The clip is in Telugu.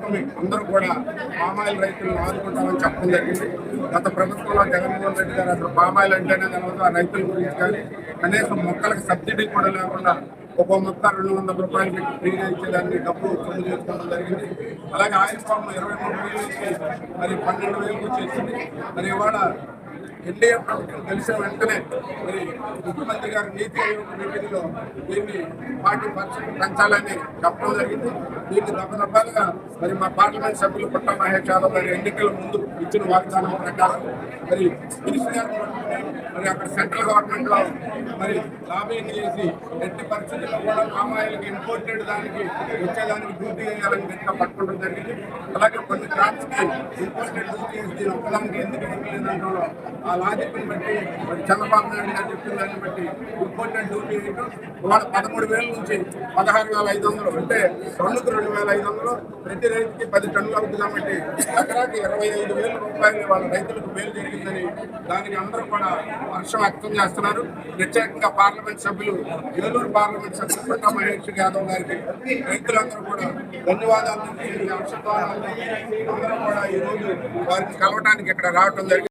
కూటమి అందరూ కూడా పామాయిల్ రైతులను ఆదుకుంటామని చెప్పడం జరిగింది. గత ప్రభుత్వంలో జగన్మోహన్ రెడ్డి గారు అసలు పామాయిల్ అంటేనే తెలియదు, ఆ రైతుల గురించి కానీ కనీసం మొక్కలకు సబ్సిడీ కూడా లేకుండా ఒక్కో మొక్క 200 రూపాయలు పెట్టి ఫ్రీగా ఇచ్చేదాన్ని డబ్బు సొమ్ము చేసుకోవడం జరిగింది. అలాగే ఆయిల్ ఫామ్ 23,000 నుంచి మరి 12,000 వచ్చేసింది. మరి ఇవాళ ఎన్డీఏ ప్రభుత్వం తెలిసిన వెంటనే మరి ముఖ్యమంత్రి గారు నీతి ఆయోగ్ మీటింగ్లో దీన్ని 40% పెంచాలని చెప్పడం జరిగింది. దీన్ని దఫదఫాలుగా మరి మా పార్లమెంట్ సభ్యులు పుట్ట మహేష్ యాదవ్ గారి ఎన్నికల ముందు ఇచ్చిన వాగ్దానం ప్రకారం మరి మినిస్టర్ గారు మరి అక్కడ సెంట్రల్ గవర్నమెంట్ లో మరి లాబింగ్ చేసి ఎట్టి పరిస్థితుల్లో కూడా పామాయిల్కి ఇంపోర్టెడ్ దానికి వచ్చేదానికి డ్యూటీ వేయాలని గట్టిగా పట్టుకోవడం జరిగింది. అలాగే కొన్ని క్రాప్స్ కి ఇంపోర్టెడ్ డ్యూటీ వేసి ఒక్కదానికి ఎందుకు ఇవ్వలేదంటూ ఆ లాజిక్ బట్టి మరి చంద్రబాబు నాయుడు గారు చెప్పిన దాన్ని బట్టి ఇంపోర్టెడ్ డ్యూటీ వేయడం ఇవాళ 13,000 నుంచి 16,500 అంటే 2,500 ప్రతి రైతుకి 10 టన్నులు అవుతుంది. కాబట్టి ఎకరాకి 25,000 రూపాయలు వాళ్ళ రైతులకు మేలు జరిగిందని దానికి అందరూ కూడా హర్షం వ్యక్తం చేస్తున్నారు. ప్రత్యేకంగా పార్లమెంట్ సభ్యులు ఏలూరు పార్లమెంట్ సభ్యులు పుట్ట మహేష్ యాదవ్ గారికి రైతులందరూ కూడా ధన్యవాదాలు అందరూ కూడా ఈ రోజు వారిని కలవడానికి ఇక్కడ రావడం జరిగింది.